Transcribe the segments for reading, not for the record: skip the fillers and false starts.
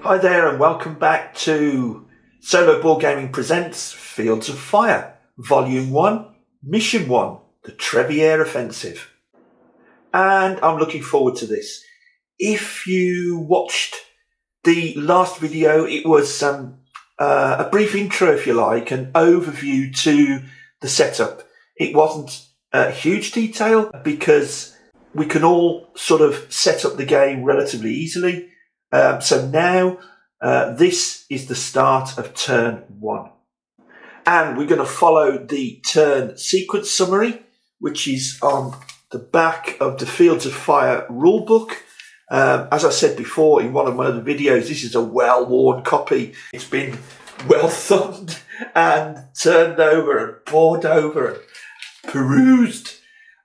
Hi there and welcome back to Solo Board Gaming Presents Fields of Fire, Volume 1, Mission 1, the Trevier Offensive. And I'm looking forward to this. If you watched the last video, it was a brief intro, if you like, an overview to the setup. It wasn't huge detail because we can all sort of set up the game relatively easily. So now this is the start of turn 1. And we're going to follow the turn sequence summary, which is on the back of the Fields of Fire rulebook. As I said before in one of my other videos, this is a well-worn copy. It's been well thumbed and turned over and pored over and perused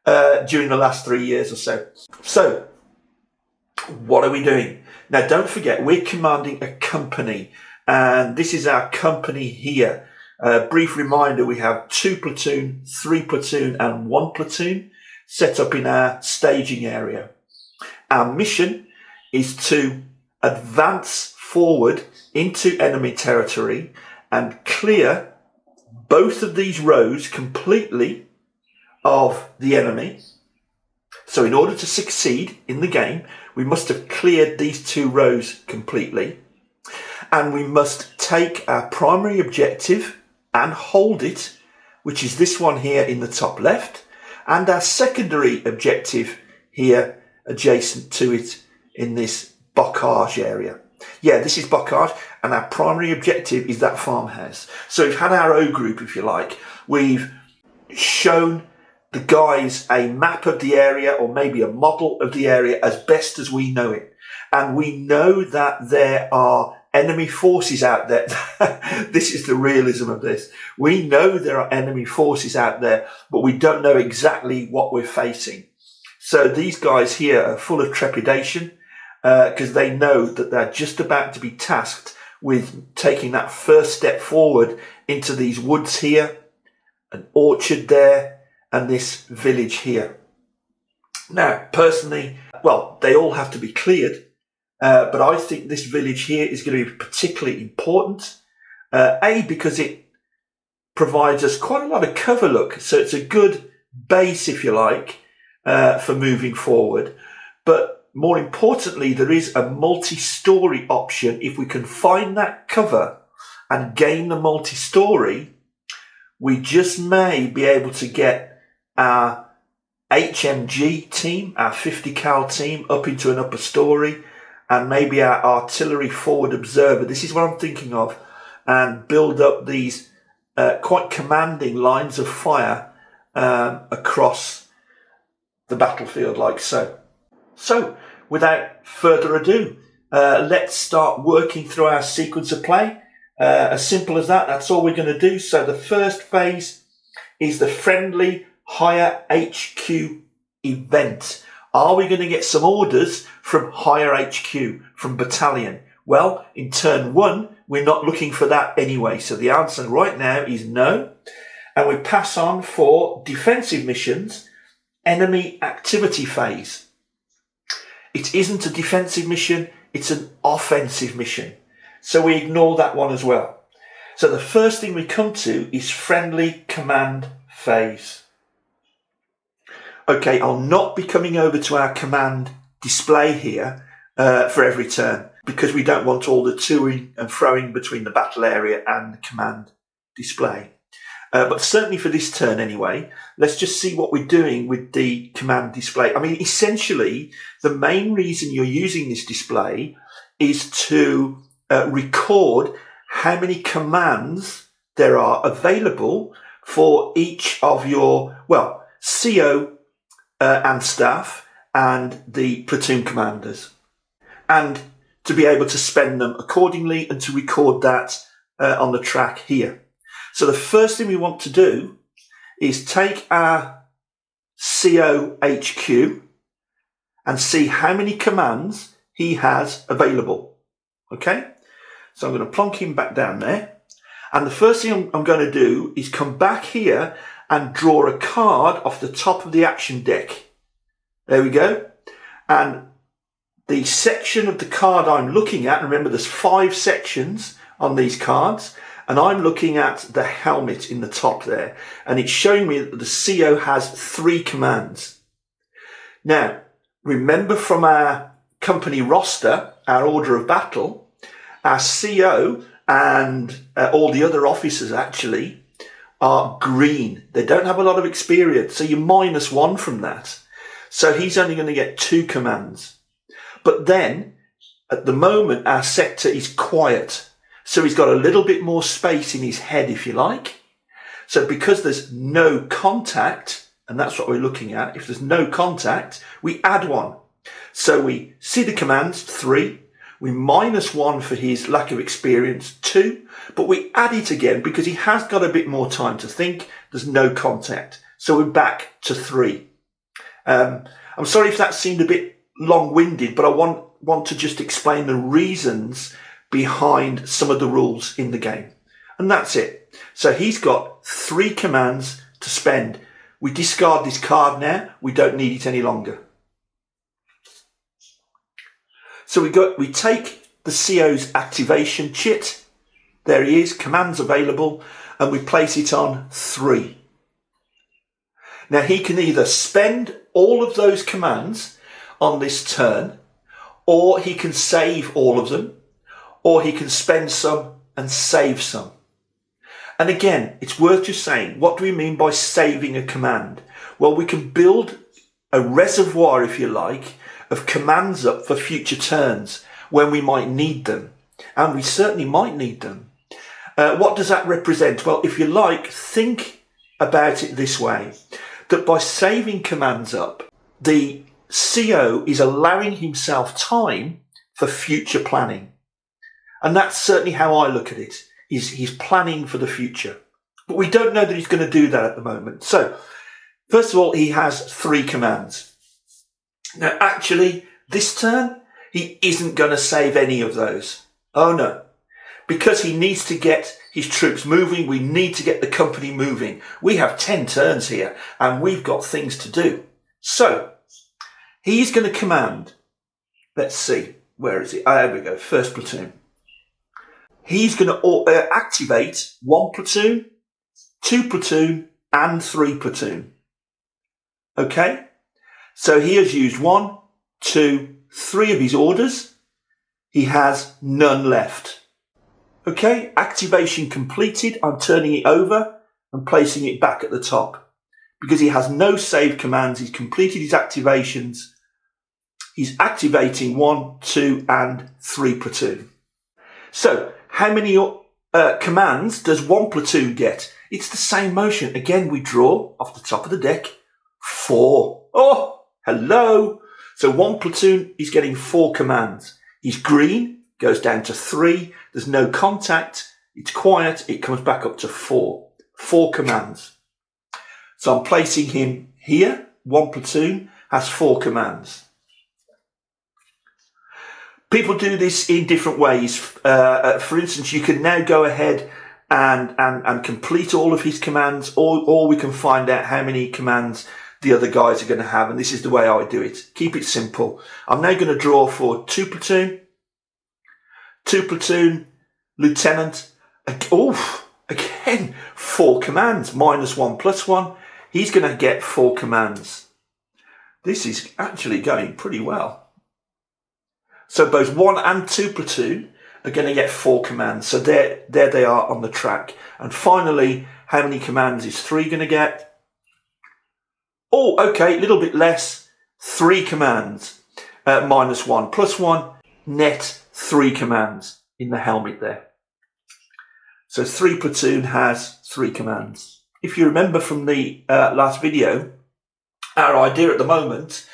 during the last 3 years or so. So, what are we doing? Now, don't forget, we're commanding a company, and this is our company here. Brief reminder, we have 2 platoon, 3 platoon, and 1 platoon set up in our staging area. Our mission is to advance forward into enemy territory and clear both of these rows completely of the enemy. So in order to succeed in the game, we must have cleared these 2 rows completely. And we must take our primary objective and hold it, which is this one here in the top left, and our secondary objective here adjacent to it in this bocage area. Yeah, this is bocage, and our primary objective is that farmhouse. So we've had our O group, if you like. We've shown the guys a map of the area, or maybe a model of the area as best as we know it. And we know that there are enemy forces out there. This is the realism of this. We know there are enemy forces out there, but we don't know exactly what we're facing. So these guys here are full of trepidation because they know that they're just about to be tasked with taking that first step forward into these woods here, an orchard there, and this village here. Now, personally, well, they all have to be cleared, but I think this village here is going to be particularly important. A, because it provides us quite a lot of cover look, so it's a good base, if you like, for moving forward. But more importantly, there is a multi-story option. If we can find that cover and gain the multi-story, we just may be able to get our HMG team, our 50 cal team, up into an upper story, and maybe our artillery forward observer. This is what I'm thinking of, and build up these quite commanding lines of fire across the battlefield like so. So, without further ado, let's start working through our sequence of play. As simple as that, that's all we're going to do. So the first phase is the friendly Higher HQ event. Are we going to get some orders from Higher HQ, from Battalion? Well, in turn 1, we're not looking for that anyway. So the answer right now is no. And we pass on for defensive missions, enemy activity phase. It isn't a defensive mission, it's an offensive mission. So we ignore that one as well. So the first thing we come to is friendly command phase. Okay, I'll not be coming over to our command display here for every turn because we don't want all the toing and froing between the battle area and the command display. But certainly for this turn anyway, let's just see what we're doing with the command display. I mean, essentially, the main reason you're using this display is to record how many commands there are available for each of your, well, CO and staff and the platoon commanders, and to be able to spend them accordingly and to record that on the track here. So the first thing we want to do is take our CO HQ and see how many commands he has available. Okay, so I'm going to plonk him back down there, and the first thing I'm going to do is come back here and draw a card off the top of the action deck. There we go. And the section of the card I'm looking at, remember there's 5 sections on these cards, and I'm looking at the helmet in the top there, and it's showing me that the CO has 3 commands. Now, remember from our company roster, our order of battle, our CO and all the other officers actually are green. They don't have a lot of experience, so you're -1 from that. So he's only going to get 2 commands. But then, at the moment, our sector is quiet. So he's got a little bit more space in his head, if you like. So because there's no contact, and that's what we're looking at, if there's no contact, we add 1. So we see the commands, 3. We -1 for his lack of experience, 2. But we add it again because he has got a bit more time to think. There's no contact. So we're back to 3. I'm sorry if that seemed a bit long-winded, but I want to just explain the reasons behind some of the rules in the game. And that's it. So he's got 3 commands to spend. We discard this card now. We don't need it any longer. So we take the CO's activation chit. There he is, commands available, and we place it on 3. Now he can either spend all of those commands on this turn, or he can save all of them, or he can spend some and save some. And again, it's worth just saying, what do we mean by saving a command? Well, we can build a reservoir, if you like, of commands up for future turns when we might need them. And we certainly might need them. What does that represent? Well, if you like, think about it this way, that by saving commands up, the CO is allowing himself time for future planning. And that's certainly how I look at it. He's planning for the future. But we don't know that he's going to do that at the moment. So, first of all, he has 3 commands. Now, actually, this turn, he isn't going to save any of those. Oh, no. Because he needs to get his troops moving. We need to get the company moving. We have 10 turns here, and we've got things to do. So, he's going to command, let's see, where is it? There we go, 1st platoon. He's going to activate 1 platoon, 2 platoon, and 3 platoon. Okay? So he has used 1, 2, 3 of his orders. He has none left. Okay, activation completed. I'm turning it over and placing it back at the top. Because he has no save commands, he's completed his activations. He's activating 1, 2, and 3 platoon. So, how many commands does 1 platoon get? It's the same motion. Again, we draw off the top of the deck 4. Oh! Hello. So 1 platoon is getting 4 commands. He's green, goes down to 3. There's no contact. It's quiet. It comes back up to 4. 4 commands. So I'm placing him here. 1 platoon has 4 commands. People do this in different ways. For instance, you can now go ahead and complete all of his commands, or we can find out how many commands the other guys are going to have, and this is the way I do it. Keep it simple. I'm now going to draw for 2 platoon, lieutenant. Again, 4 commands, -1, +1. He's going to get 4 commands. This is actually going pretty well. So both 1 and 2 platoon are going to get 4 commands. So there they are on the track. And finally, how many commands is 3 going to get? Oh, okay, a little bit less. 3 commands. -1, +1. Net 3 commands in the helmet there. So 3 platoon has 3 commands. If you remember from the last video, our idea at the moment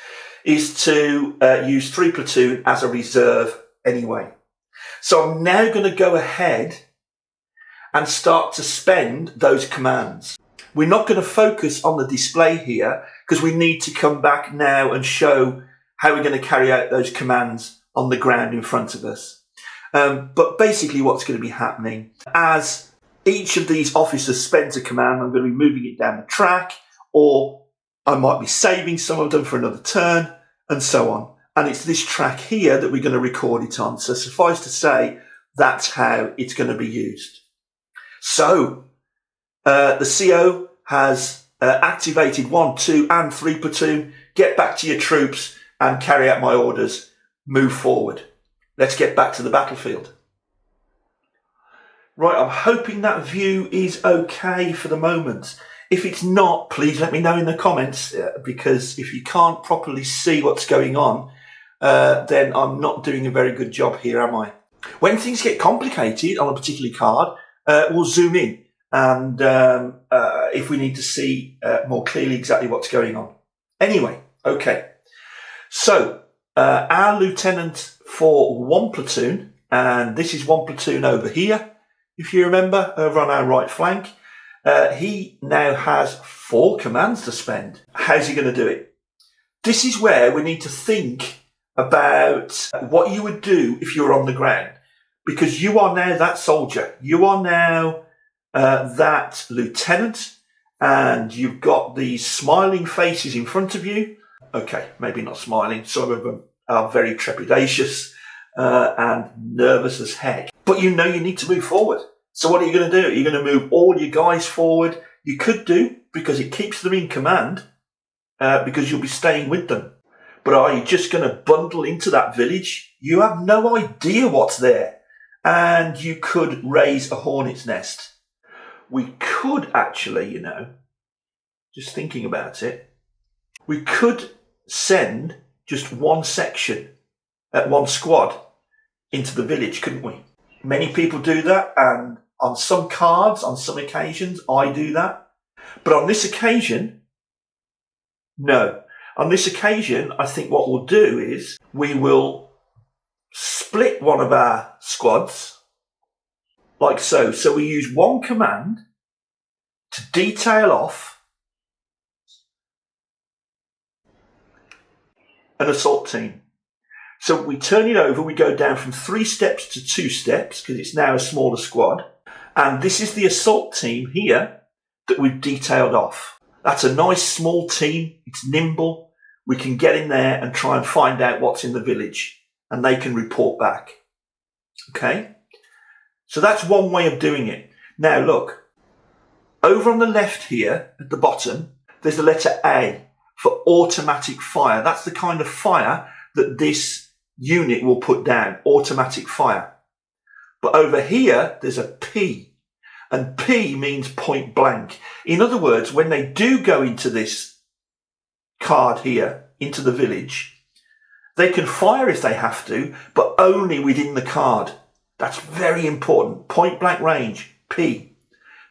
is to use 3 platoon as a reserve anyway. So I'm now going to go ahead and start to spend those commands. We're not going to focus on the display here because we need to come back now and show how we're going to carry out those commands on the ground in front of us. But basically what's going to be happening, as each of these officers spends a command, I'm going to be moving it down the track, or I might be saving some of them for another turn, and so on. And it's this track here that we're going to record it on. So suffice to say, that's how it's going to be used. So the CO has activated 1, 2 and 3 platoon. Get back to your troops and carry out my orders. Move forward. Let's get back to the battlefield. Right, I'm hoping that view is okay for the moment. If it's not, please let me know in the comments, because if you can't properly see what's going on, then I'm not doing a very good job here, am I? When things get complicated on a particular card, we'll zoom in, and if we need to see more clearly exactly what's going on. Anyway, okay. So our lieutenant for 1 platoon, and this is 1 platoon over here, if you remember, over on our right flank, he now has 4 commands to spend. How's he going to do it? This is where we need to think about what you would do if you were on the ground, because you are now that soldier. You are now that lieutenant, and you've got these smiling faces in front of you. Okay, maybe not smiling. Some of them are very trepidatious and nervous as heck. But you know you need to move forward. So what are you going to do? You're going to move all your guys forward. You could do, because it keeps them in command, because you'll be staying with them. But are you just going to bundle into that village? You have no idea what's there. And you could raise a hornet's nest. We could actually, you know, just thinking about it, we could send just 1 section, 1 squad into the village, couldn't we? Many people do that, and on some cards, on some occasions, I do that. But on this occasion, no. On this occasion, I think what we'll do is we will split one of our squads, like so. So we use 1 command to detail off an assault team. So we turn it over, we go down from 3 steps to 2 steps, because it's now a smaller squad. And this is the assault team here that we've detailed off. That's a nice small team. It's nimble. We can get in there and try and find out what's in the village, and they can report back. Okay? So that's one way of doing it. Now look, over on the left here at the bottom, there's the letter A for automatic fire. That's the kind of fire that this unit will put down, automatic fire. But over here, there's a P, and P means point blank. In other words, when they do go into this card here, into the village, they can fire if they have to, but only within the card. That's very important. Point blank range, P.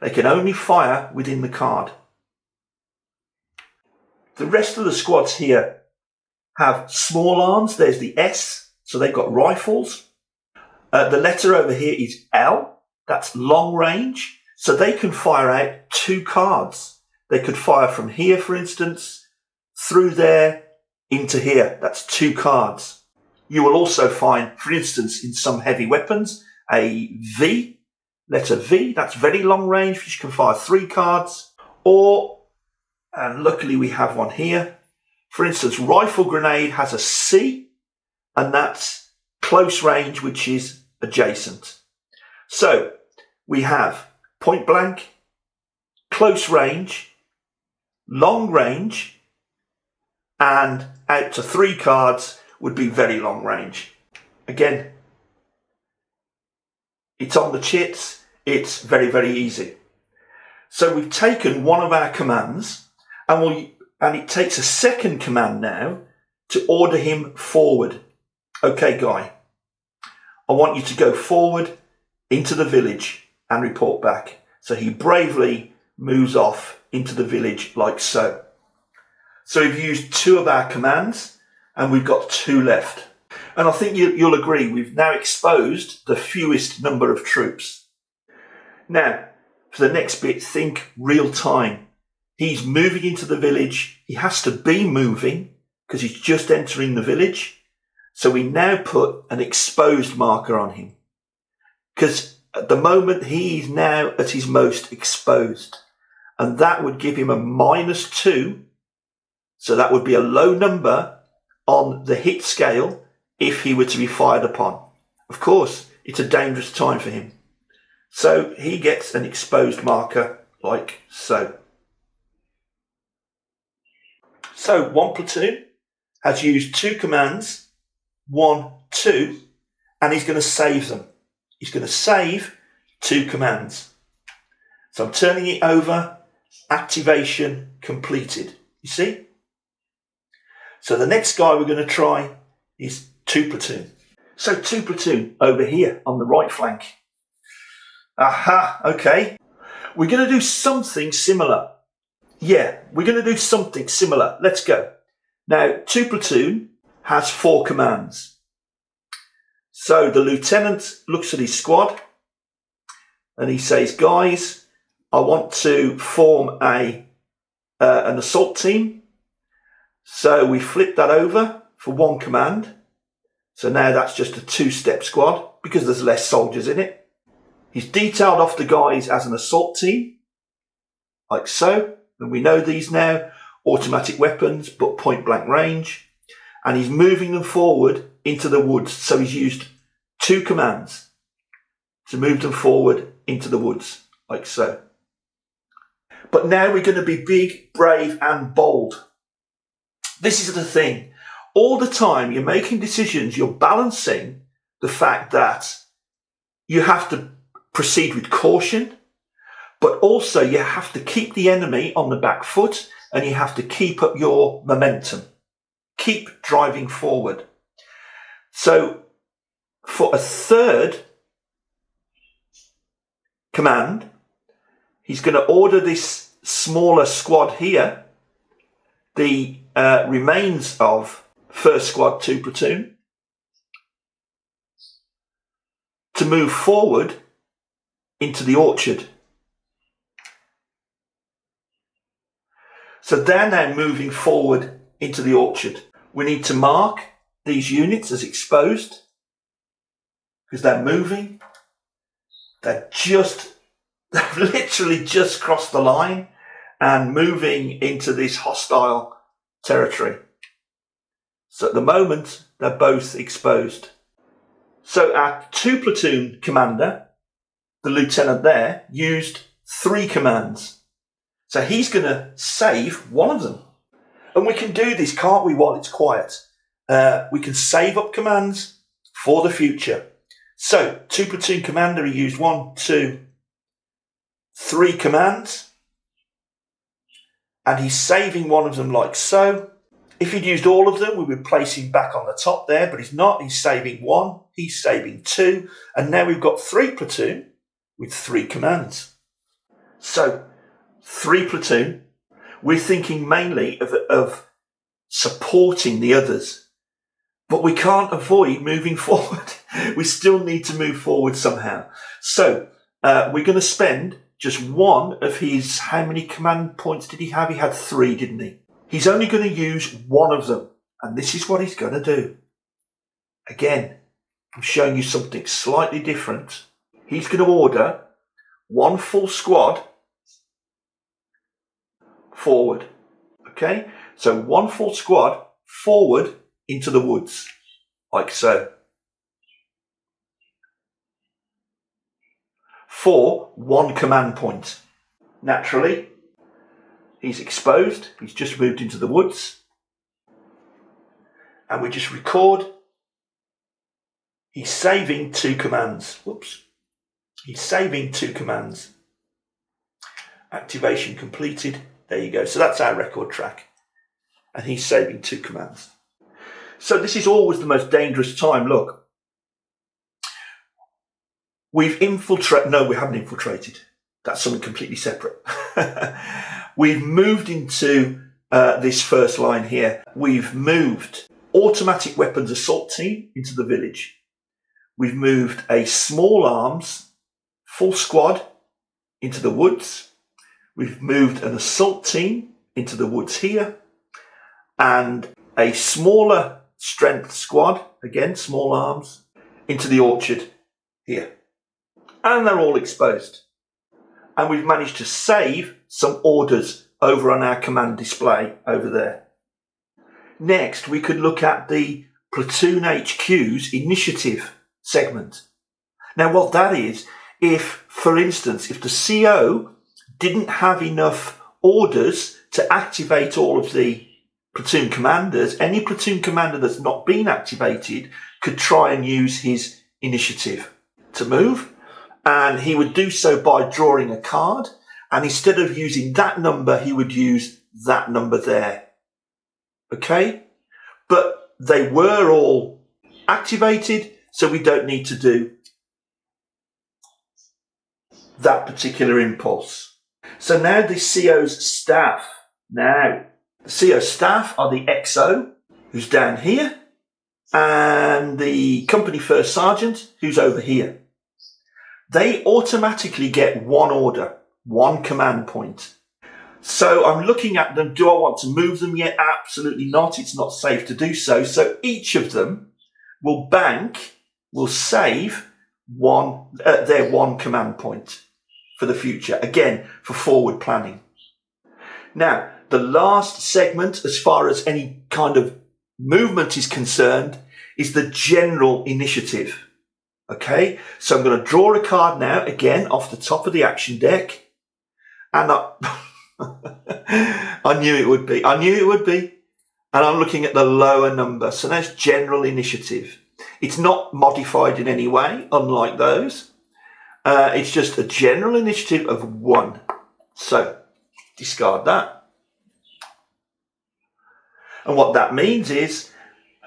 They can only fire within the card. The rest of the squads here have small arms. There's the S, so they've got rifles. The letter over here is L, that's long range, so they can fire out 2 cards. They could fire from here, for instance, through there, into here. That's 2 cards. You will also find, for instance, in some heavy weapons, a V, letter V, that's very long range, which can fire 3 cards. Or, and luckily we have one here, for instance, rifle grenade has a C, and that's close range, which is adjacent. So we have point blank, close range, long range, and out to 3 cards would be very long range. Again, it's on the chits. It's very, very easy. So we've taken one of our commands, and it takes a second command now to order him forward. Okay, Guy, I want you to go forward into the village and report back. So he bravely moves off into the village like so. So we've used 2 of our commands, and we've got 2 left. And I think you'll agree, we've now exposed the fewest number of troops. Now, for the next bit, think real time. He's moving into the village. He has to be moving because he's just entering the village. So we now put an exposed marker on him, because at the moment he's now at his most exposed, and that would give him a -2. So that would be a low number on the hit scale if he were to be fired upon. Of course, it's a dangerous time for him. So he gets an exposed marker like so. So one platoon has used 2 commands, 1, 2, and he's going to save them. He's going to save 2 commands. So I'm turning it over, activation completed. You see? So the next guy we're going to try is 2 platoon. So 2 platoon over here on the right flank. Aha, okay. We're going to do something similar. Yeah, we're going to do something similar. Let's go. Now, 2 platoon has 4 commands. So the lieutenant looks at his squad and he says, guys, I want to form an assault team. So we flip that over for 1 command. So now that's just a 2-step squad because there's less soldiers in it. He's detailed off the guys as an assault team, like so. And we know these now, automatic weapons, but point blank range. And he's moving them forward into the woods. So he's used 2 commands to move them forward into the woods, like so. But now we're going to be big, brave and bold. This is the thing. All the time you're making decisions, you're balancing the fact that you have to proceed with caution, but also you have to keep the enemy on the back foot and you have to keep up your momentum. Keep driving forward. So for a 3rd command, he's going to order this smaller squad here, the remains of 1st Squad 2 Platoon, to move forward into the orchard. So they're now moving forward into the orchard. We need to mark these units as exposed because they're moving. They've literally just crossed the line and moving into this hostile territory. So at the moment, they're both exposed. So our 2 platoon commander, the lieutenant there, used 3 commands. So he's going to save 1 of them. And we can do this, can't we, while it's quiet? We can save up commands for the future. So 2 platoon commander, he used 1, 2, 3 commands. And he's saving 1 of them like so. If he'd used all of them, we would place him back on the top there, but he's not. He's saving 1, he's saving 2, and now we've got 3 platoon with 3 commands. So 3 platoon, we're thinking mainly of supporting the others, but we can't avoid moving forward. We still need to move forward somehow. So we're going to spend just 1 of his, how many command points did he have? He had 3, didn't he? He's only going to use 1 of them, and this is what he's going to do. Again, I'm showing you something slightly different. He's going to order 1 full squad forward. Okay? So 1 full squad forward into the woods, like so. For 1 command point. Naturally, he's exposed. He's just moved into the woods. And we just record. He's saving 2 commands. Whoops. He's saving 2 commands. Activation completed. There you go. So that's our record track. And he's saving 2 commands. So this is always the most dangerous time. Look. We've infiltrated. No, we haven't infiltrated. That's something completely separate. We've moved into this first line here. We've moved automatic weapons assault team into the village. We've moved a small arms full squad into the woods. We've moved an assault team into the woods here. And a smaller strength squad, again, small arms, into the orchard here. And they're all exposed. And we've managed to save some orders over on our command display over there. Next, we could look at the Platoon HQ's initiative segment. Now, what that is, if, for instance, if the CO didn't have enough orders to activate all of the platoon commanders, any platoon commander that's not been activated could try and use his initiative to move, and he would do so by drawing a card, and instead of using that number, he would use that number there. Okay? But they were all activated, so we don't need to do that particular impulse. So now the CO's staff. Now, the CO's staff are the XO, who's down here, and the company first sergeant, who's over here. They automatically get one order, one command point. So I'm looking at them. Do I want to move them yet? Absolutely not. It's not safe to do so. So each of them will save their one command point for the future. Again, for forward planning. Now, the last segment, as far as any kind of movement is concerned, is the general initiative. Okay, so I'm going to draw a card now, again, off the top of the action deck. And I knew it would be. And I'm looking at the lower number. So that's general initiative. It's not modified in any way, unlike those. It's just a general initiative of 1. So discard that. And what that means is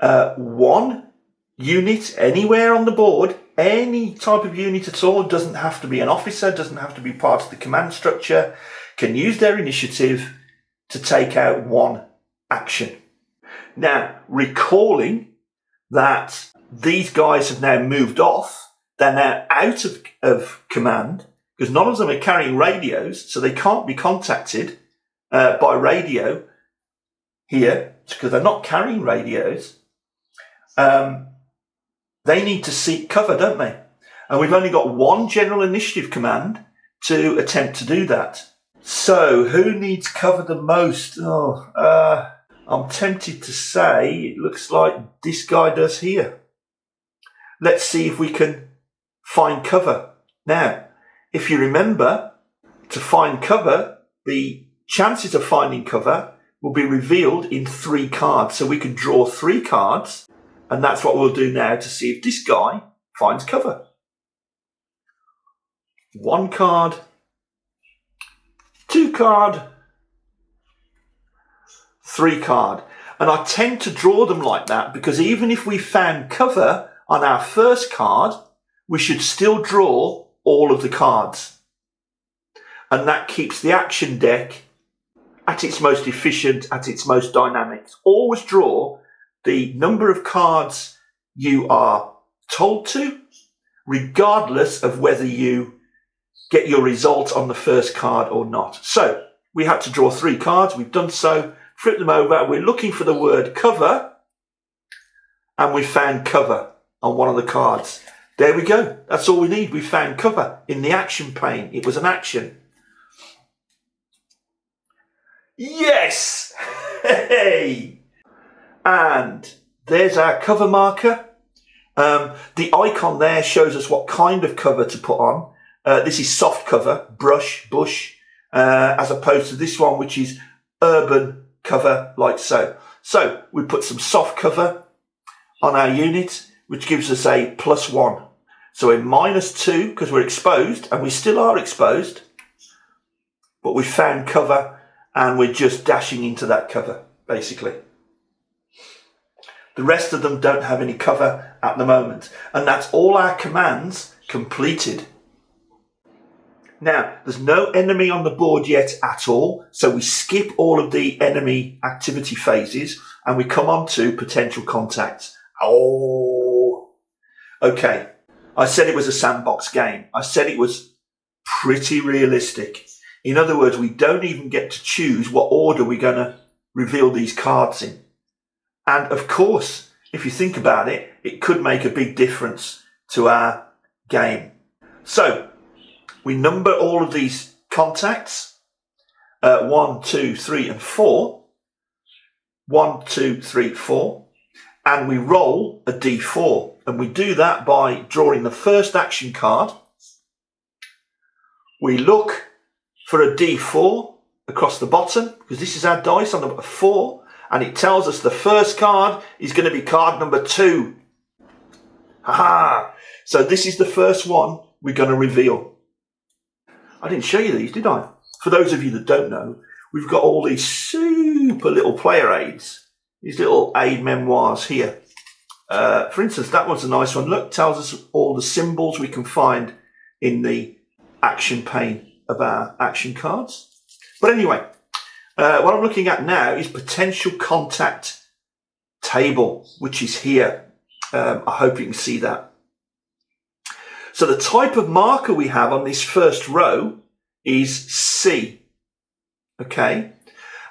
1 unit anywhere on the board, any type of unit at all, doesn't have to be an officer, doesn't have to be part of the command structure, can use their initiative to take out 1 action. Now, recalling that these guys have now moved off, they're now out of command, because none of them are carrying radios, so they can't be contacted by radio here, because they're not carrying radios. They need to seek cover, don't they? And we've only got 1 general initiative command to attempt to do that. So, who needs cover the most? I'm tempted to say it looks like this guy does here. Let's see if we can find cover. Now, if you remember, to find cover, the chances of finding cover will be revealed in 3 cards. So we can draw 3 cards, and that's what we'll do now to see if this guy finds cover. 1 card, 2 card, 3 card. And I tend to draw them like that because even if we found cover on our first card, we should still draw all of the cards. And that keeps the action deck at its most efficient, at its most dynamic. Always draw the number of cards you are told to, regardless of whether you get your result on the first card or not. So we had to draw 3 cards. We've done so. Flip them over. We're looking for the word cover, and we found cover on one of the cards. There we go. That's all we need. We found cover in the action pane. It was an action. Yes! Hey! And there's our cover marker. The icon there shows us what kind of cover to put on. This is soft cover, brush, bush, as opposed to this one, which is urban cover, like so. So we put some soft cover on our unit, which gives us a +1. So we're -2 because we're exposed, and we still are exposed, but we found cover and we're just dashing into that cover, basically. The rest of them don't have any cover at the moment, and that's all our commands completed. Now, there's no enemy on the board yet at all, so we skip all of the enemy activity phases and we come on to potential contacts. Oh, okay. I said it was a sandbox game. I said it was pretty realistic. In other words, we don't even get to choose what order we're going to reveal these cards in. And of course, if you think about it, it could make a big difference to our game. So, we number all of these contacts, 1, 2, 3, and 4. 1, 2, 3, 4, and we roll a d4. And we do that by drawing the first action card. We look for a d4 across the bottom, because this is our dice on number 4, and it tells us the first card is going to be card number 2. Haha! So this is the first one we're going to reveal. I didn't show you these, did I? For those of you that don't know, we've got all these super little player aids, these little aid memoirs here. For instance, that one's a nice one. Look, tells us all the symbols we can find in the action pane of our action cards. But anyway, what I'm looking at now is potential contact table, which is here. I hope you can see that. So the type of marker we have on this first row is C. Okay.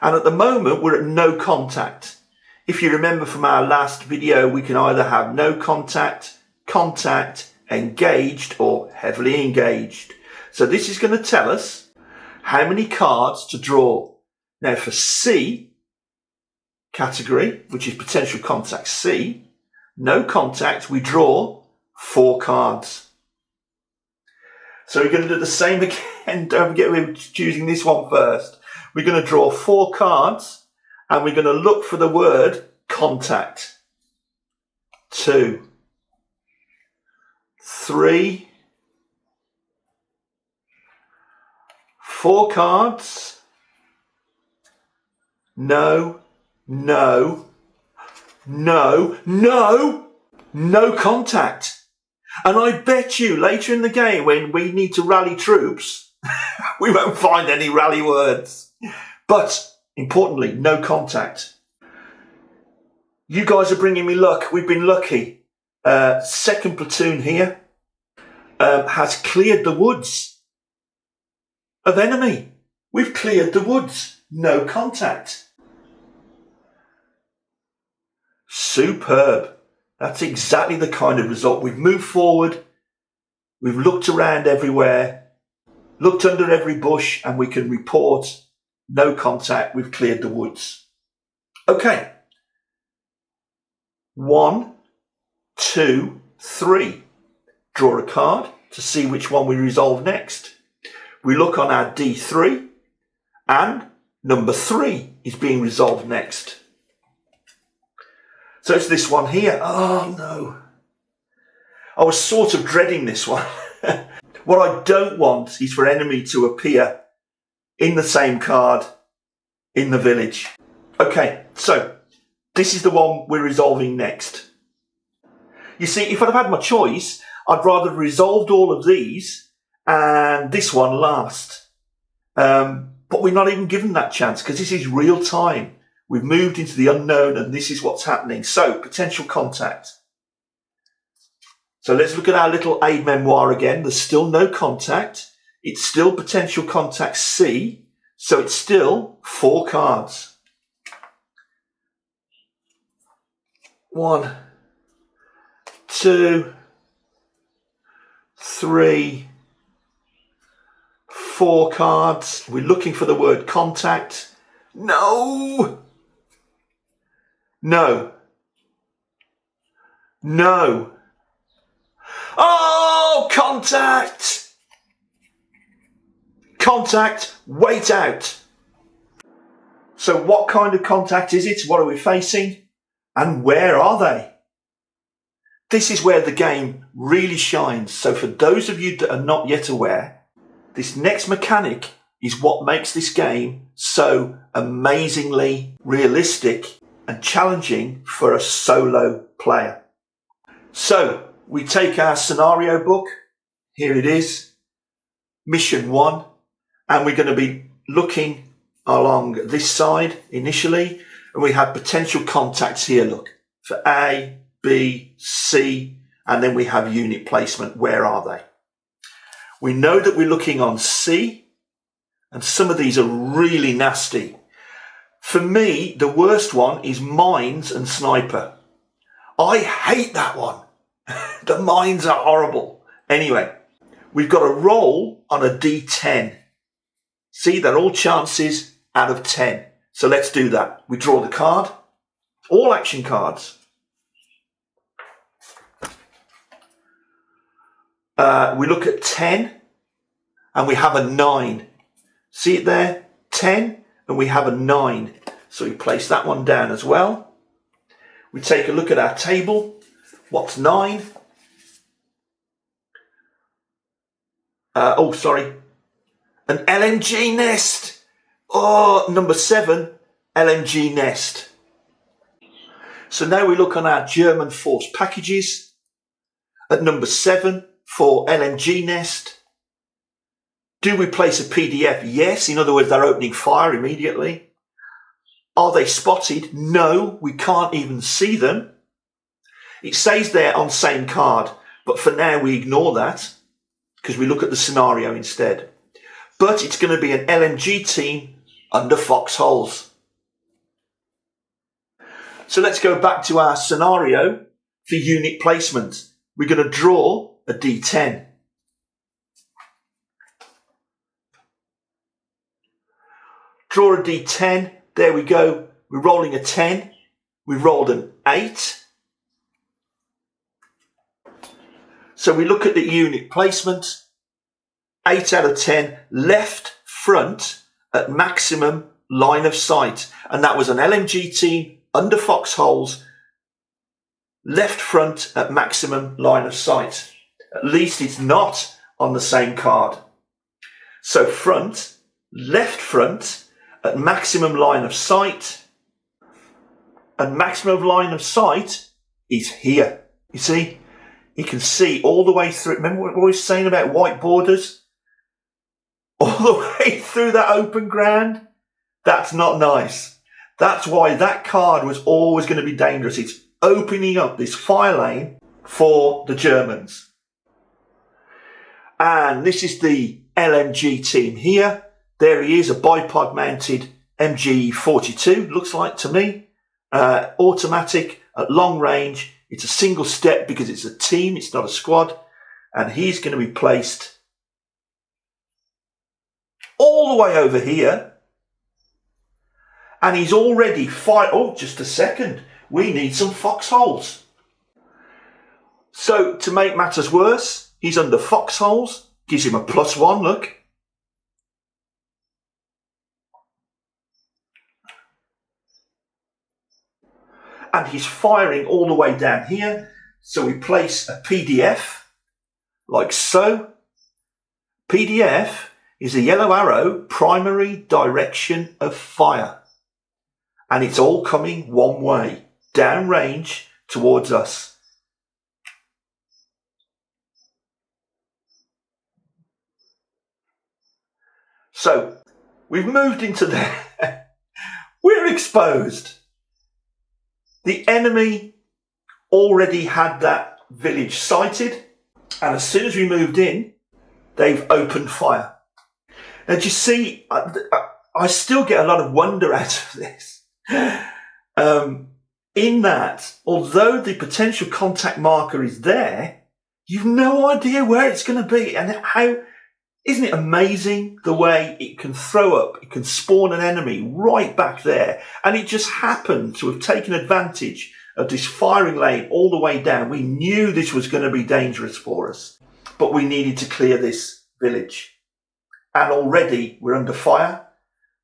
And at the moment, we're at no contact. If you remember from our last video, we can either have no contact, contact, engaged, or heavily engaged. So this is going to tell us how many cards to draw. Now for C category, which is potential contact C, no contact, we draw 4 cards. So we're going to do the same again. Don't forget we're choosing this one first. We're going to draw 4 cards and we're going to look for the word contact. 2, 3, 4 cards. No, no, no, no, no contact. And I bet you later in the game when we need to rally troops, we won't find any rally words. But importantly, no contact. You guys are bringing me luck. We've been lucky. Second platoon here has cleared the woods of enemy. We've cleared the woods. No contact. Superb. That's exactly the kind of result. We've moved forward. We've looked around everywhere, looked under every bush, and we can report no contact. We've cleared the woods. Okay. 1, 2, 3. Draw a card to see which one we resolve next. We look on our D3 and number 3 is being resolved next. So it's this one here. Oh no. I was sort of dreading this one. What I don't want is for enemy to appear in the same card in the village. Okay, so this is the one we're resolving next. You see, if I'd have had my choice, I'd rather have resolved all of these and this one last. But we're not even given that chance because this is real time. We've moved into the unknown and this is what's happening. So, potential contact. So let's look at our little aid memoir again. There's still no contact. It's still potential contact C. So it's still 4 cards. 1, 2, 3, 4 cards. We're looking for the word contact. No! No. No. Oh, contact! Contact, wait out. So what kind of contact is it? What are we facing? And where are they? This is where the game really shines. So for those of you that are not yet aware, this next mechanic is what makes this game so amazingly realistic and challenging for a solo player. So we take our scenario book, here it is, mission 1, and we're going to be looking along this side initially, and we have potential contacts here, look, for A, B, C, and then we have unit placement, where are they? We know that we're looking on C, and some of these are really nasty. For me, the worst one is mines and sniper. I hate that one. The mines are horrible. Anyway, we've got a roll on a D10. See, they're all chances out of 10. So let's do that. We draw the card. all action cards. We look at 10 and we have a 9. See it there? 10 and we have a 9. So we place that one down as well. We take a look at our table. What's 9? An LMG nest. Oh, number 7, LMG nest. So now we look on our German force packages. At number 7 for LMG nest. Do we place a PDF? Yes. In other words, they're opening fire immediately. Are they spotted? No, we can't even see them. It says there on same card, but for now we ignore that because we look at the scenario instead. But it's going to be an LMG team under foxholes. So let's go back to our scenario for unit placement. We're going to draw a D10. Draw a D10. There we go. We're rolling a 10. We rolled an 8. So we look at the unit placement. 8 out of 10. Left front at maximum line of sight. And that was an LMG team under foxholes. Left front at maximum line of sight. At least it's not on the same card. So front, left front at maximum line of sight. And maximum line of sight is here. You see? You can see all the way through. Remember what we were saying about white borders? All the way through that open ground? That's not nice. That's why that card was always going to be dangerous. It's opening up this fire lane for the Germans. And this is the LMG team here. There he is, a bipod mounted MG42, looks like to me. Automatic at long range. It's a single step because it's a team, it's not a squad. And he's going to be placed all the way over here. And he's already fired. Oh, just a second. We need some foxholes. So to make matters worse, he's under foxholes. Gives him a +1, look. And he's firing all the way down here. So we place a PDF, like so. PDF is a yellow arrow, primary direction of fire. And it's all coming one way, down range towards us. So we've moved into there. We're exposed. The enemy already had that village sighted, and as soon as we moved in, they've opened fire. Now, do you see, I still get a lot of wonder out of this. In that, although the potential contact marker is there, you've no idea where it's going to be. And how, isn't it amazing the way it can throw up, it can spawn an enemy right back there. And it just happened to have taken advantage of this firing lane all the way down. We knew this was going to be dangerous for us, but we needed to clear this village. And already we're under fire.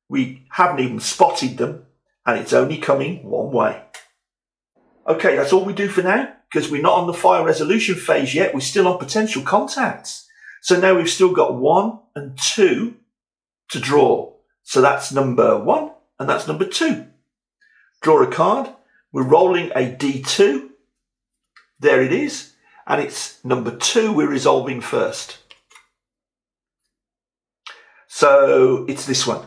We haven't even spotted them, and it's only coming one way. Okay, that's all we do for now, because we're not on the fire resolution phase yet. We're still on potential contacts. So now we've still got 1 and 2 to draw. So that's number 1 and that's number 2. Draw a card. We're rolling a D2. There it is. And it's number 2 we're resolving first. So it's this one.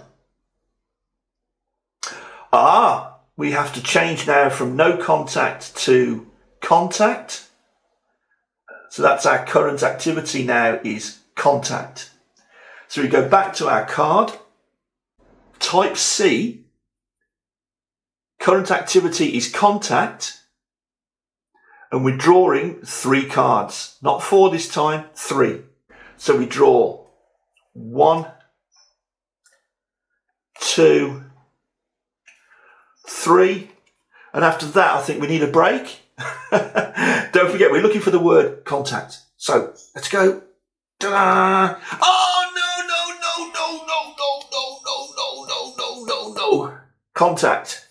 We have to change now from no contact to contact. So that's our current activity now is contact. So we go back to our card. Type C. Current activity is contact. And we're drawing 3 cards. Not 4 this time, 3. So we draw 1, 2, 3. And after that, I think we need a break. Don't forget, we're looking for the word contact. So let's go. Ta-da! Oh, no. Contact.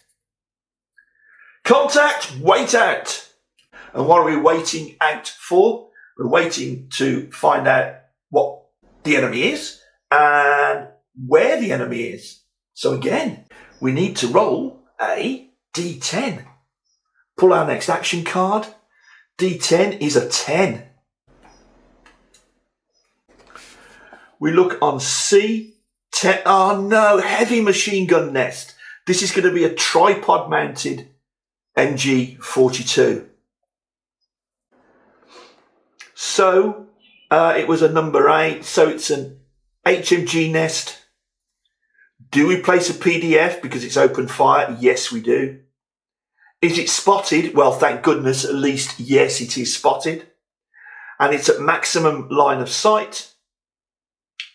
Contact, wait out. And what are we waiting out for? We're waiting to find out what the enemy is and where the enemy is. So again, we need to roll a D10. Pull our next action card. D10 is a 10. We look on C10. Oh no, heavy machine gun nest. This is going to be a tripod mounted MG42. So it was a number 8. So it's an HMG nest. Do we place a PDF because it's open fire? Yes, we do. Is it spotted? Well, thank goodness, at least, yes, it is spotted. And it's at maximum line of sight.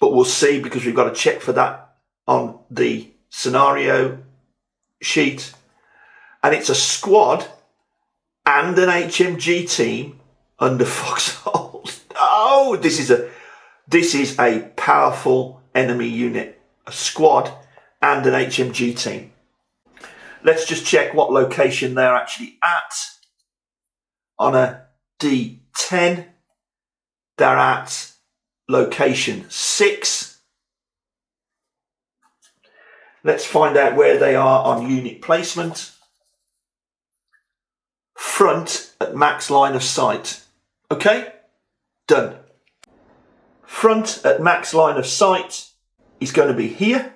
But we'll see because we've got to check for that on the scenario sheet. And it's a squad and an HMG team under Foxhole. Oh, this is a powerful enemy unit. A squad and an HMG team. Let's just check what location they're actually at. On a D10, they're at location 6. Let's find out where they are on unit placement. Front at max line of sight. Okay, done. Front at max line of sight is going to be here.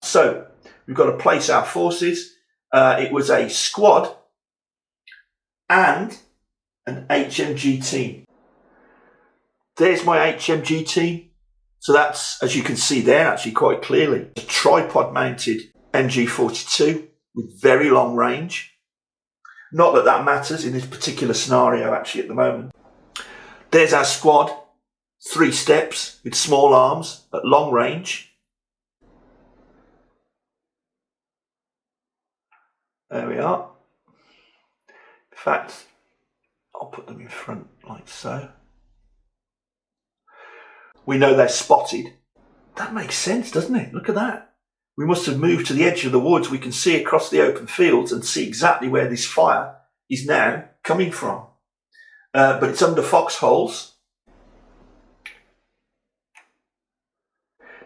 So we've got to place our forces. It was a squad and an HMG team. There's my HMG team. So that's, as you can see there, actually quite clearly, a tripod mounted MG42 with very long range. Not that that matters in this particular scenario actually at the moment. There's our squad, 3 steps with small arms at long range. There we are. In fact, I'll put them in front like so. We know they're spotted. That makes sense, doesn't it? Look at that. We must have moved to the edge of the woods. We can see across the open fields and see exactly where this fire is now coming from. But it's under foxholes.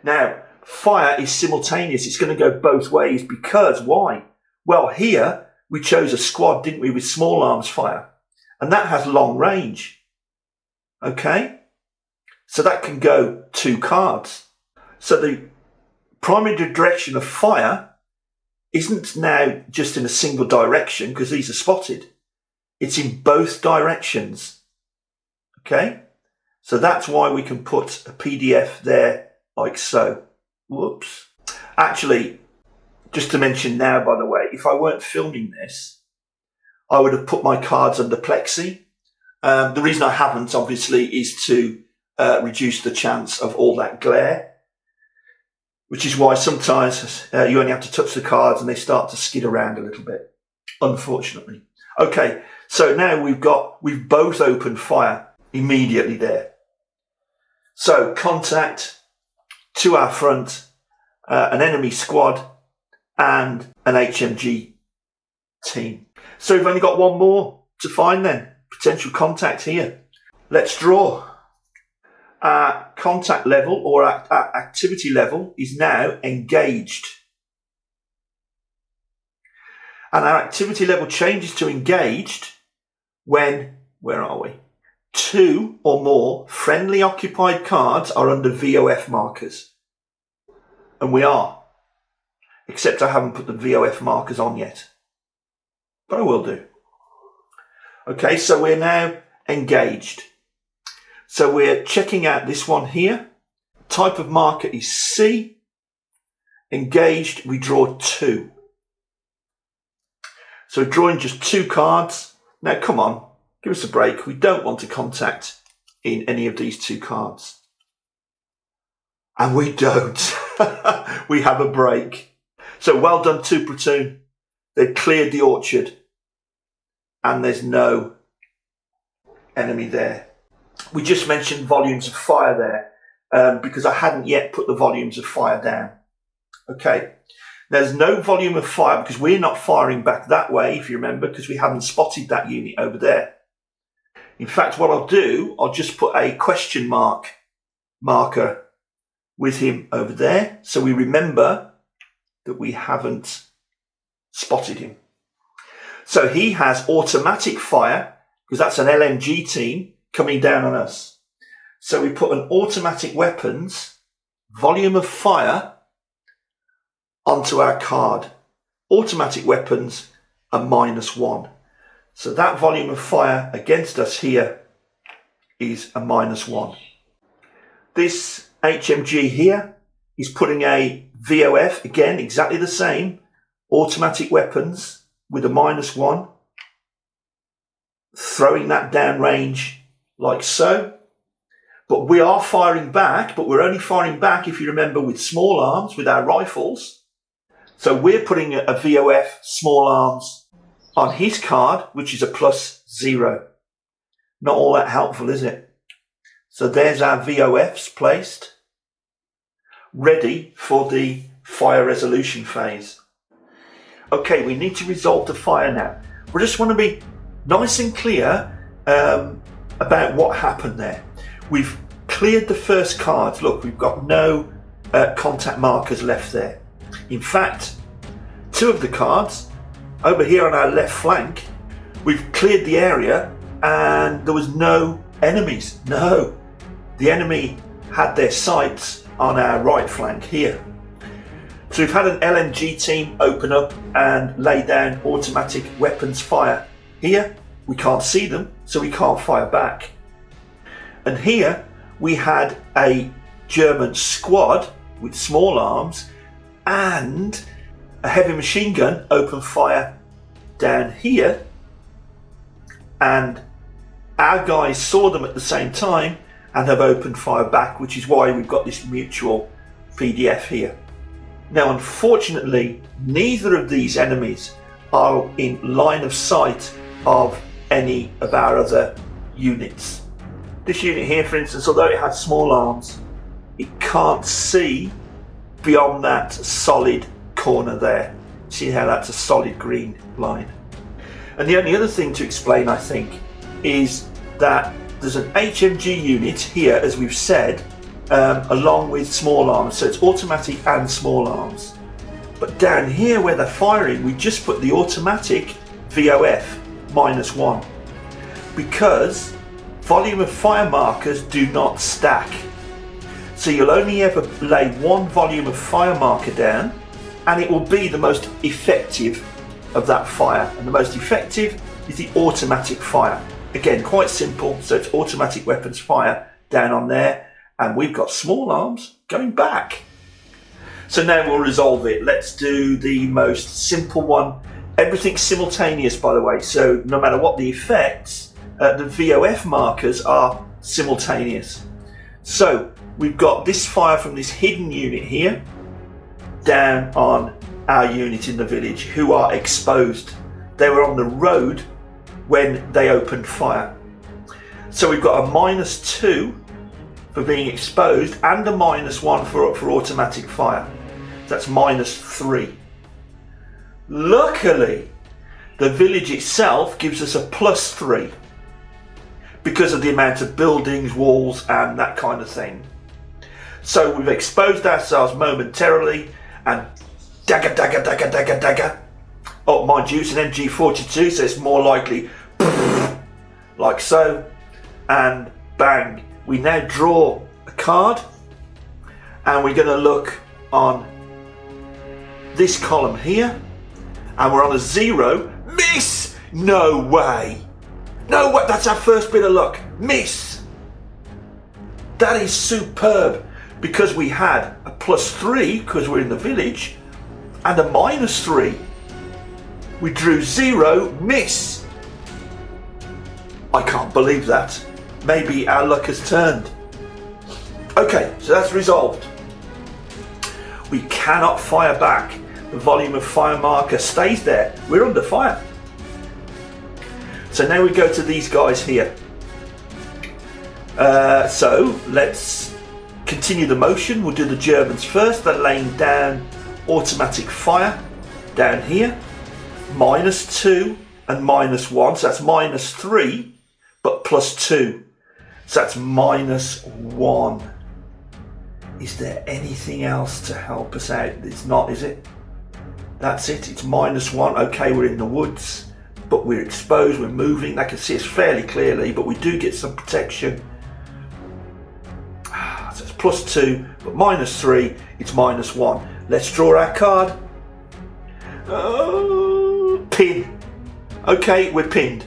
Now, fire is simultaneous. It's going to go both ways because why? Well, here we chose a squad, didn't we, with small arms fire. And that has long range. Okay? So that can go 2 cards. So the primary direction of fire isn't now just in a single direction because these are spotted. It's in both directions. Okay? So that's why we can put a PDF there like so. Whoops. Actually, just to mention now, by the way, if I weren't filming this, I would have put my cards under plexi. The reason I haven't, obviously, is to reduce the chance of all that glare, which is why sometimes you only have to touch the cards and they start to skid around a little bit, unfortunately. Okay, so now we've both opened fire immediately there. So contact to our front, an enemy squad and an HMG team. So we've only got one more to find then. Potential contact here. Let's draw. Our contact level or our activity level is now engaged. And our activity level changes to engaged when, where are we? 2 or more friendly occupied cards are under VOF markers. And we are. Except I haven't put the VOF markers on yet. But I will do. Okay, so we're now engaged. So we're checking out this one here. Type of marker is C. Engaged, we draw 2. So we're drawing just 2 cards. Now, come on, give us a break. We don't want to contact in any of these 2 cards. And we don't. We have a break. So well done 2 platoon. They've cleared the orchard and there's no enemy there. We just mentioned volumes of fire there because I hadn't yet put the volumes of fire down. Okay, there's no volume of fire because we're not firing back that way, if you remember, because we haven't spotted that unit over there. In fact, what I'll do, I'll just put a question marker with him over there so we remember that we haven't spotted him. So he has automatic fire because that's an LMG team coming down on us. So we put an automatic weapons volume of fire onto our card. Automatic weapons are -1. So that volume of fire against us here is a -1. This HMG here is putting a VOF, again, exactly the same, automatic weapons with a -1, throwing that downrange like so. But we are firing back, but we're only firing back, if you remember, with small arms, with our rifles. So we're putting a VOF small arms on his card, which is a +0. Not all that helpful, is it? So there's our VOFs placed, ready for the fire resolution phase. Okay, we need to resolve the fire now. We just want to be nice and clear about what happened there. We've cleared the first cards. Look, we've got no contact markers left there. In fact, 2 of the cards over here on our left flank, we've cleared the area and there was no enemies. No, the enemy had their sights on our right flank here. So we've had an LMG team open up and lay down automatic weapons fire. Here, we can't see them, so we can't fire back. And here, we had a German squad with small arms and a heavy machine gun open fire down here. And our guys saw them at the same time and have opened fire back, which is why we've got this mutual PDF here. Now, unfortunately, neither of these enemies are in line of sight of any of our other units. This unit here, for instance, although it has small arms, it can't see beyond that solid corner there. See how that's a solid green line? And the only other thing to explain, I think, is that there's an HMG unit here, as we've said, along with small arms, so it's automatic and small arms. But down here where they're firing, we just put the automatic VOF -1 because volume of fire markers do not stack. So you'll only ever lay 1 volume of fire marker down and it will be the most effective of that fire. And the most effective is the automatic fire. Again, quite simple, so it's automatic weapons fire down on there, and we've got small arms going back. So now we'll resolve it. Let's do the most simple one. Everything's simultaneous, by the way, so no matter what the effects, the VOF markers are simultaneous. So we've got this fire from this hidden unit here down on our unit in the village who are exposed. They were on the road when they opened fire. So we've got a -2 for being exposed and a -1 for automatic fire. That's -3. Luckily, the village itself gives us a +3 because of the amount of buildings, walls and that kind of thing. So we've exposed ourselves momentarily and dagger, dagger, dagger, dagger, dagger. Oh, mind you, it's an MG42, so it's more likely like so, and bang. We now draw a card and we're going to look on this column here and we're on a 0. Miss! No way! No way! That's our first bit of luck. Miss! That is superb because we had a +3 because we're in the village and a -3. We drew 0, miss. I can't believe that. Maybe our luck has turned. Okay, so that's resolved. We cannot fire back. The volume of fire marker stays there. We're under fire. So now we go to these guys here. So let's continue the motion. We'll do the Germans first. They're laying down automatic fire down here. -2 and -1. So that's -3, but +2. So that's -1. Is there anything else to help us out? It's not, is it? That's it. It's -1. Okay, we're in the woods, but we're exposed. We're moving. They can see us fairly clearly, but we do get some protection. So it's +2, but -3. It's -1. Let's draw our card. Pin. Okay, we're pinned.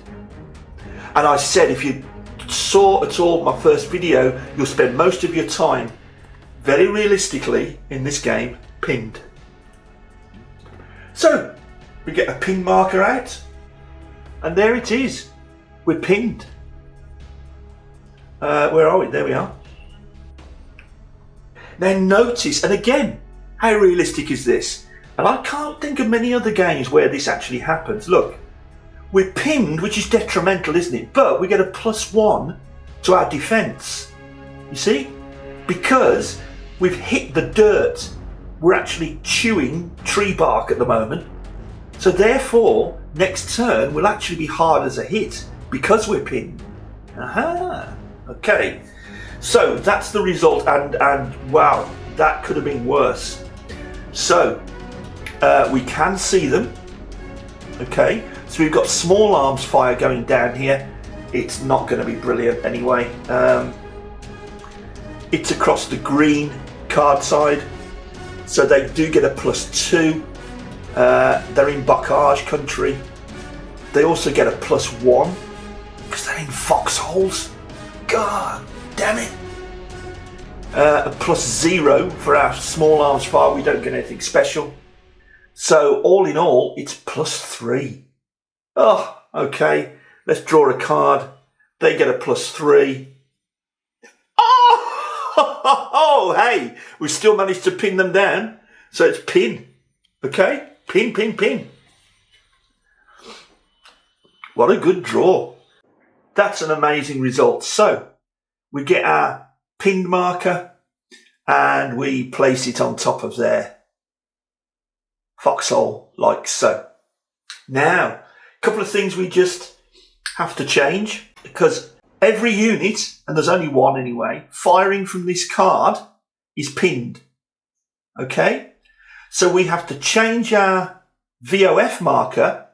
And I said, if you saw at all my first video, you'll spend most of your time, very realistically, in this game, pinned. So, we get a pin marker out, and there it is. We're pinned. Where are we? There we are. Now notice, and again, how realistic is this? And I can't think of many other games where this actually happens. Look, we're pinned, which is detrimental, isn't it? But we get a +1 to our defence. You see? Because we've hit the dirt. We're actually chewing tree bark at the moment. So therefore, next turn will actually be hard as a hit because we're pinned. Aha! Okay. So that's the result, and wow, that could have been worse. So we can see them. Okay, so we've got small arms fire going down here. It's not going to be brilliant anyway. It's across the green card side, so they do get a +2. They're in Bocage country. They also get a +1 because they're in foxholes. God damn it. A +0 for our small arms fire. We don't get anything special. So all in all, it's +3. Oh, okay. Let's draw a card. They get a +3. Oh, hey, we still managed to pin them down. So it's pin. Okay, pin, pin, pin. What a good draw. That's an amazing result. So we get our pinned marker and we place it on top of their foxhole like so. Now, a couple of things we just have to change, because every unit, and there's only one anyway, firing from this card is pinned. Okay? So we have to change our VOF marker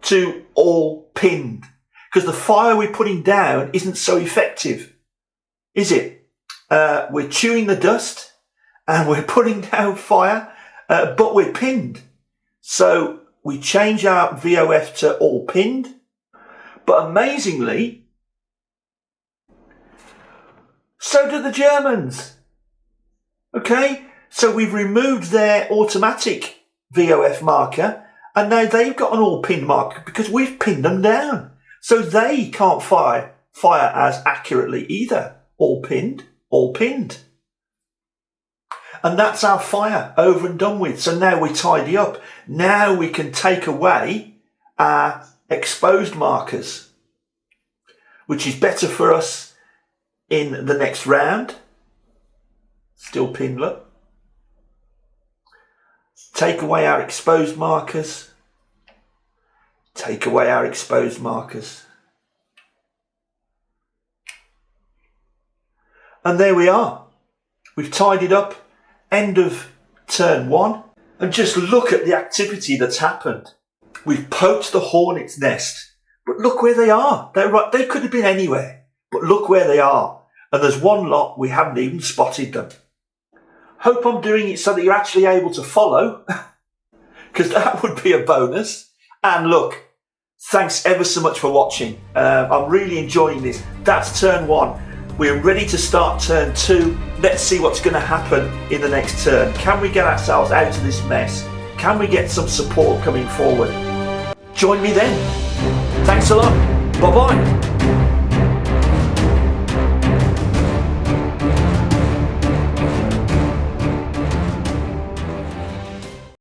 to all pinned, because the fire we're putting down isn't so effective, is it? We're chewing the dust and we're putting down fire, but we're pinned. So we change our VOF to all pinned, but amazingly, so do the Germans. Okay, so we've removed their automatic VOF marker, and now they've got an all pinned marker because we've pinned them down. So they can't fire as accurately either. All pinned, all pinned. And that's our fire over and done with. So now we tidy up. Now we can take away our exposed markers, which is better for us in the next round. Still pinned, look. Take away our exposed markers. Take away our exposed markers. And there we are. We've tidied up. End of turn 1. And just look at the activity that's happened. We've poked the hornet's nest. But look where they are. They could have been anywhere. But look where they are. And there's one lot we haven't even spotted them. Hope I'm doing it so that you're actually able to follow, because that would be a bonus. And look, thanks ever so much for watching. I'm really enjoying this. That's turn 1. We're ready to start turn 2. Let's see what's going to happen in the next turn. Can we get ourselves out of this mess? Can we get some support coming forward? Join me then. Thanks a lot. Bye-bye.